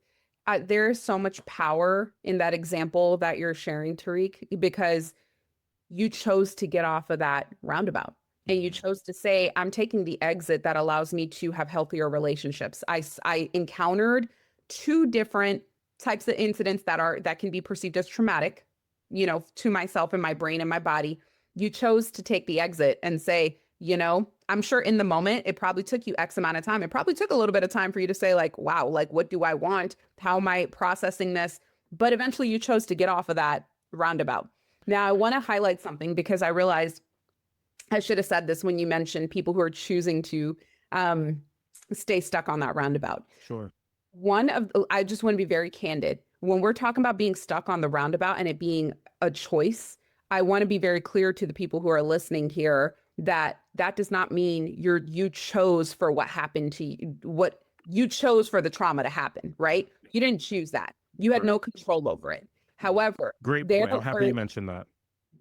there is so much power in that example that you're sharing, Tariq, because you chose to get off of that roundabout and you Mhm. chose to say, I'm taking the exit that allows me to have healthier relationships. I encountered two different types of incidents that can be perceived as traumatic, to myself and my brain and my body. You chose to take the exit and say, I'm sure in the moment it probably took you X amount of time. It probably took a little bit of time for you to say, like, wow, like, what do I want? How am I processing this? But eventually you chose to get off of that roundabout. Now, I want to highlight something because I realized I should have said this when you mentioned people who are choosing to um, stay stuck on that roundabout. Sure. I just want to be very candid. When we're talking about being stuck on the roundabout and it being a choice, I want to be very clear to the people who are listening here that that does not mean you chose for what happened to you, what you chose for the trauma to happen, right? You didn't choose that. You had Correct. no control over it. However, Great there point. I'm happy are you mentioned that.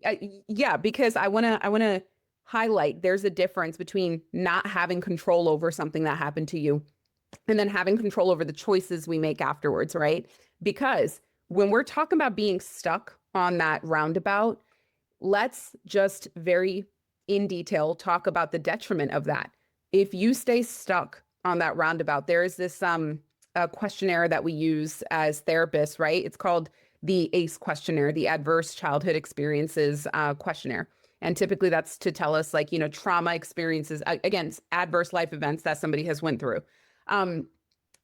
uh, yeah, because I want to highlight there's a difference between not having control over something that happened to you and then having control over the choices we make afterwards, right? Because when we're talking about being stuck on that roundabout, let's just very in detail talk about the detriment of that. If you stay stuck on that roundabout, there is this a questionnaire that we use as therapists, right? It's called the ACE questionnaire, the Adverse Childhood Experiences questionnaire. And typically that's to tell us like, trauma experiences, again, adverse life events that somebody has went through. Um,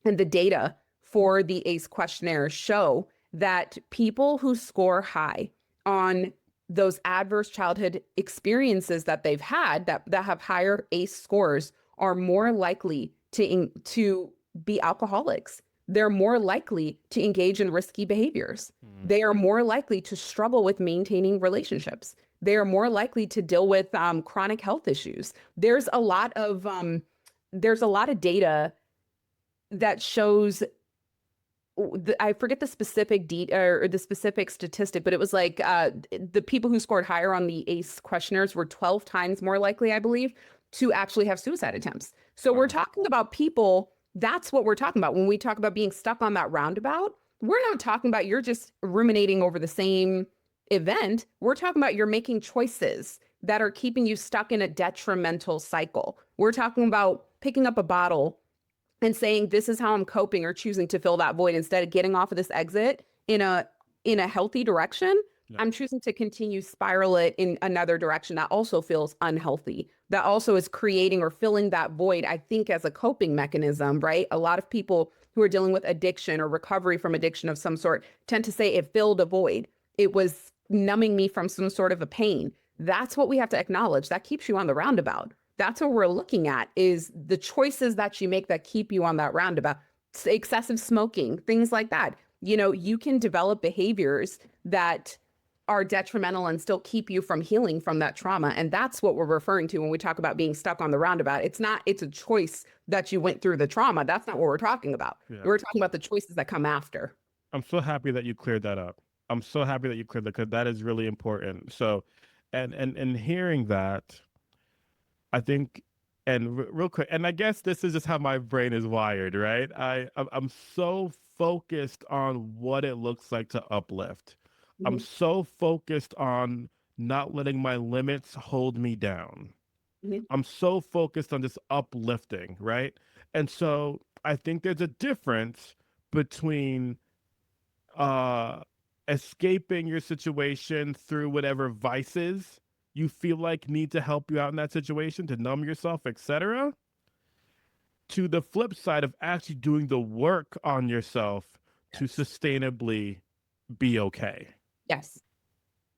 and the data for the ACE questionnaire show that people who score high on those adverse childhood experiences that they've had that have higher ACE scores are more likely to be alcoholics. They're more likely to engage in risky behaviors. Mm. They are more likely to struggle with maintaining relationships. They are more likely to deal with chronic health issues. There's a lot of data that shows I forget the specific or the specific statistic, but it was like the people who scored higher on the ACE questionnaires were 12 times more likely, I believe, to actually have suicide attempts. So we're Wow. talking about people, that's what we're talking about. When we talk about being stuck on that roundabout, we're not talking about you're just ruminating over the same event. We're talking about you're making choices that are keeping you stuck in a detrimental cycle. We're talking about picking up a bottle and saying this is how I'm coping or choosing to fill that void instead of getting off of this exit in a healthy direction. Yeah. I'm choosing to continue spiral it in another direction that also feels unhealthy. That also is creating or filling that void, I think, as a coping mechanism, right? A lot of people who are dealing with addiction or recovery from addiction of some sort tend to say it filled a void. It was numbing me from some sort of a pain. That's what we have to acknowledge. That keeps you on the roundabout. That's what we're looking at is the choices that you make that keep you on that roundabout. Excessive smoking, things like that. You can develop behaviors that are detrimental and still keep you from healing from that trauma. And that's what we're referring to when we talk about being stuck on the roundabout. It's a choice that you went through the trauma. That's not what we're talking about. Yeah. We're talking about the choices that come after. I'm so happy that you cleared that up. I'm so happy that you cleared that because that is really important. So, and hearing that, I think, and real quick, and I guess this is just how my brain is wired, right? I'm so focused on what it looks like to uplift. I'm Mhm, so focused on not letting my limits hold me down. mhm. I'm so focused on just uplifting, right? And so I think there's a difference between uh escaping your situation through whatever vices you feel like need to help you out in that situation to numb yourself, etc., to the flip side of actually doing the work on yourself to Yes. sustainably be okay. Yes.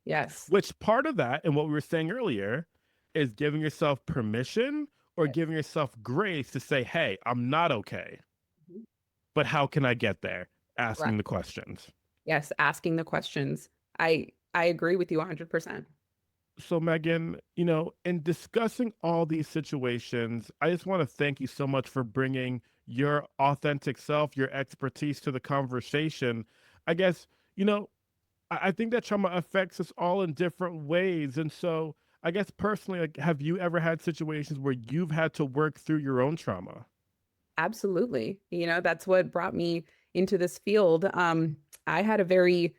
Yes. Which part of that, and what we were saying earlier, is giving yourself permission or Yes. giving yourself grace to say, hey, I'm not okay, Mhm. but how can I get there? Right. Asking the questions. Yes. Asking the questions. I agree with you 100%. So, Megan, in discussing all these situations, I just want to thank you so much for bringing your authentic self, your expertise to the conversation. I guess, I think that trauma affects us all in different ways. And so, I guess personally, like, have you ever had situations where you've had to work through your own trauma? Absolutely. That's what brought me into this field. I had a very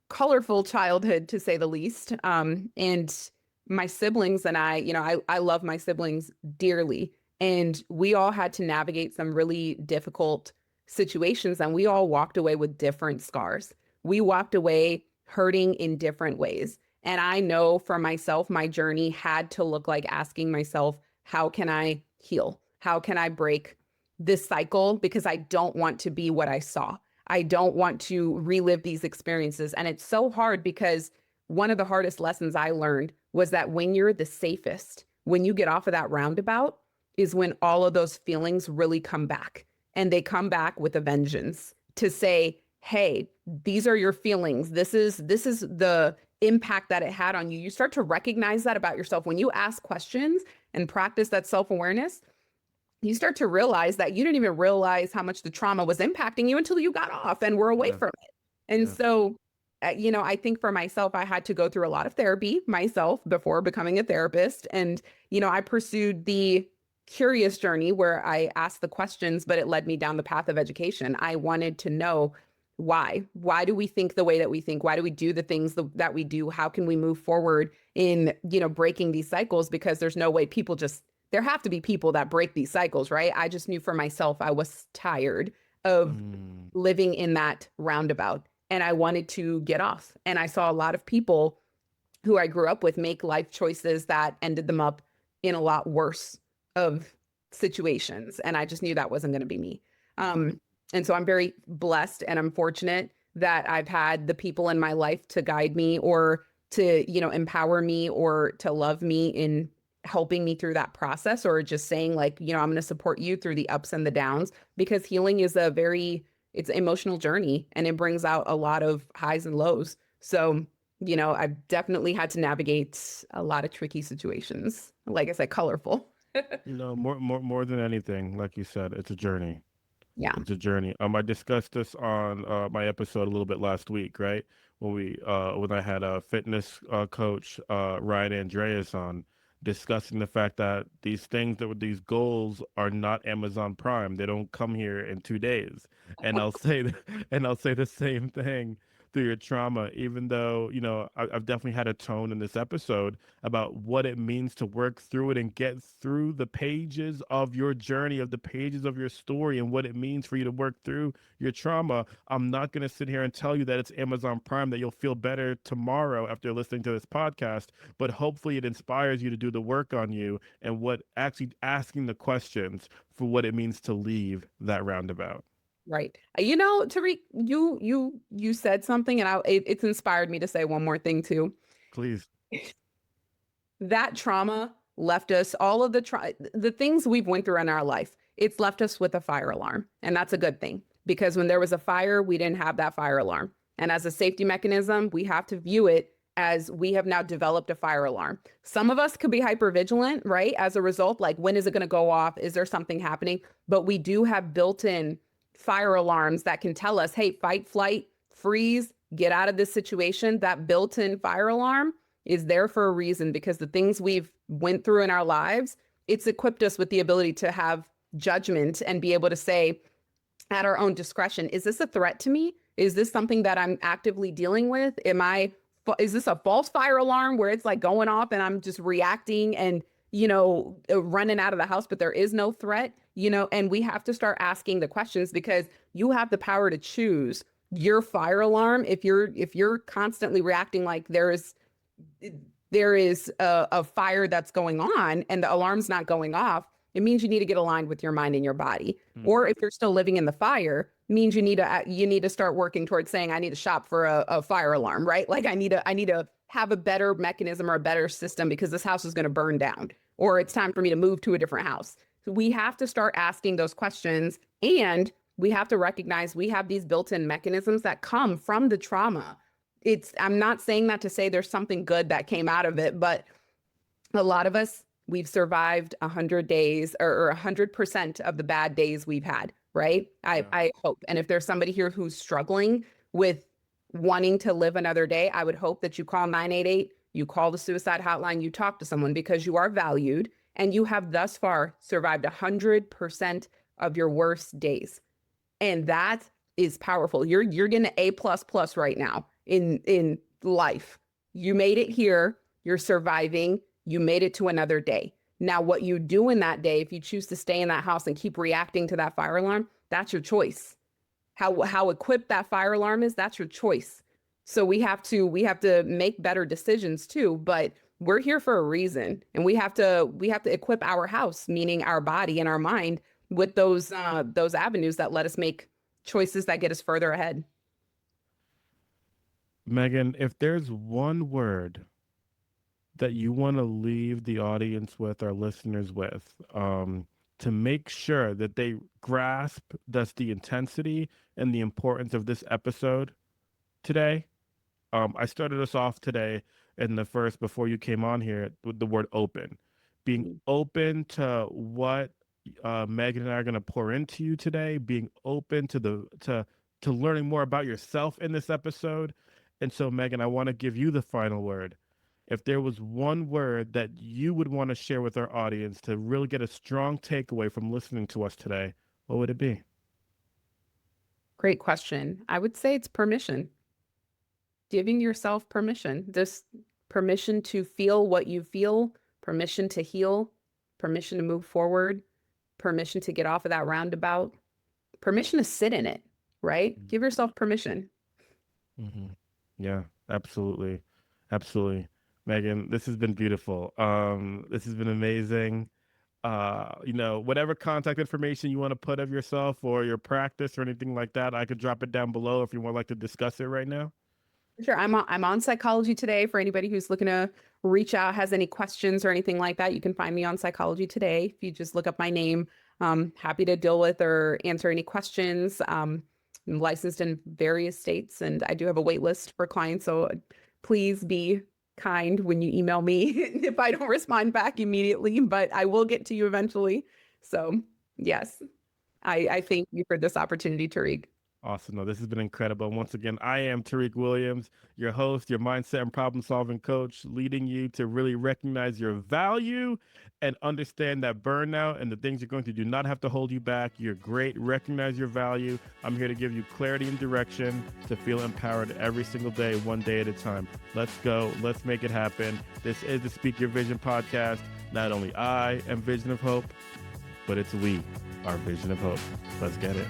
colorful childhood, to say the least. And my siblings and I love my siblings dearly. And we all had to navigate some really difficult situations, and we all walked away with different scars. We walked away hurting in different ways. And I know for myself, my journey had to look like asking myself, how can I heal? How can I break this cycle? Because I don't want to be what I saw. I don't want to relive these experiences. And it's so hard because one of the hardest lessons I learned was that when you're the safest, when you get off of that roundabout, is when all of those feelings really come back. And they come back with a vengeance to say, hey, these are your feelings. This is the impact that it had on you. You start to recognize that about yourself when you ask questions and practice that self-awareness. You start to realize that you didn't even realize how much the trauma was impacting you until you got off and were away Yeah, from it. And yeah. so, I think for myself, I had to go through a lot of therapy myself before becoming a therapist. And, I pursued the curious journey where I asked the questions, but it led me down the path of education. I wanted to know why. Why do we think the way that we think? Why do we do the things that we do? How can we move forward in, breaking these cycles? Because there's no way people just there have to be people that break these cycles, right? I just knew for myself, I was tired of Mm, living in that roundabout and I wanted to get off. And I saw a lot of people who I grew up with make life choices that ended them up in a lot worse of situations. And I just knew that wasn't going to be me. Um, and so I'm very blessed and I'm fortunate that I've had the people in my life to guide me or to, empower me or to love me in helping me through that process, or just saying like, I'm going to support you through the ups and the downs, because healing is it's an emotional journey and it brings out a lot of highs and lows. So, I've definitely had to navigate a lot of tricky situations. Like I said, colorful. more than anything, like you said, it's a journey. Yeah. It's a journey. I discussed this on my episode a little bit last week, right? When I had a fitness coach, Ryan Andreas, on, discussing the fact that these goals are not Amazon Prime. They don't come here in 2 days. And I'll say the same thing through your trauma, even though, I've definitely had a tone in this episode about what it means to work through it and get through the pages of your journey, of the pages of your story, and what it means for you to work through your trauma. I'm not going to sit here and tell you that it's Amazon Prime, that you'll feel better tomorrow after listening to this podcast, but hopefully it inspires you to do the work on you and what actually asking the questions for what it means to leave that roundabout. Right. Tariq, you said something, and it's inspired me to say one more thing too. Please. That trauma left us all of the things we've went through in our life. It's left us with a fire alarm, and that's a good thing, because when there was a fire, we didn't have that fire alarm. And as a safety mechanism, we have to view it as we have now developed a fire alarm. Some of us could be hyper vigilant, right? As a result, like, when is it going to go off? Is there something happening? But we do have built-in fire alarms that can tell us, hey, fight, flight, freeze, get out of this situation. That built-in fire alarm is there for a reason, because the things we've went through in our lives, it's equipped us with the ability to have judgment and be able to say at our own discretion, is this a threat to me? Is this something that I'm actively dealing with? Is this a false fire alarm where it's like going off and I'm just reacting and, running out of the house, but there is no threat, and we have to start asking the questions, because you have the power to choose your fire alarm. If you're constantly reacting like there is a fire that's going on and the alarm's not going off, it means you need to get aligned with your mind and your body. Mm. Or if you're still living in the fire, means you need to start working towards saying, I need to shop for a fire alarm, right? Like I need to have a better mechanism or a better system because this house is going to burn down, or it's time for me to move to a different house. So we have to start asking those questions, and we have to recognize we have these built-in mechanisms that come from the trauma. I'm not saying that to say there's something good that came out of it, but a lot of us, we've survived 100 days or 100% of the bad days we've had, right? I hope. And if there's somebody here who's struggling with wanting to live another day, I would hope that you call 988, you call the suicide hotline, you talk to someone, because you are valued and you have thus far survived 100% of your worst days. And that is powerful. You're getting an A++ right now in life. You made it here, you're surviving, you made it to another day. Now, what you do in that day, if you choose to stay in that house and keep reacting to that fire alarm, that's your choice. How equipped that fire alarm is, that's your choice. So we have to make better decisions too, but we're here for a reason, and we have to equip our house, meaning our body and our mind, with those avenues that let us make choices that get us further ahead. Megan, if there's one word that you want to leave the audience with, our listeners with, to make sure that they grasp that's the intensity and the importance of this episode today. I started us off today in the first, before you came on here, with the word open. Being open to what Megan and I are going to pour into you today, being open to learning more about yourself in this episode. And so, Megan, I want to give you the final word. If there was one word that you would want to share with our audience to really get a strong takeaway from listening to us today, what would it be? Great question. I would say it's permission. Giving yourself permission. Just permission to feel what you feel, permission to heal, permission to move forward, permission to get off of that roundabout, permission to sit in it, right? Mm-hmm. Give yourself permission. Mm-hmm. Yeah, absolutely. Absolutely. Megan, this has been beautiful. This has been amazing. Whatever contact information you want to put of yourself or your practice or anything like that, I could drop it down below if you would like to discuss it right now. Sure. I'm on Psychology Today. For anybody who's looking to reach out, has any questions or anything like that, you can find me on Psychology Today. If you just look up my name, happy to deal with or answer any questions. I'm licensed in various states, and I do have a wait list for clients. So please be kind when you email me if I don't respond back immediately, but I will get to you eventually. So yes, I thank you for this opportunity, Tariq. Awesome. No, this has been incredible. Once again, I am Tariq Williams, your host, your mindset and problem solving coach, leading you to really recognize your value and understand that burnout and the things you're going to do not have to hold you back. You're great. Recognize your value. I'm here to give you clarity and direction to feel empowered every single day, one day at a time. Let's go. Let's make it happen. This is the Speak Your Vision podcast. Not only I am Vision of Hope, but it's we, our Vision of Hope. Let's get it.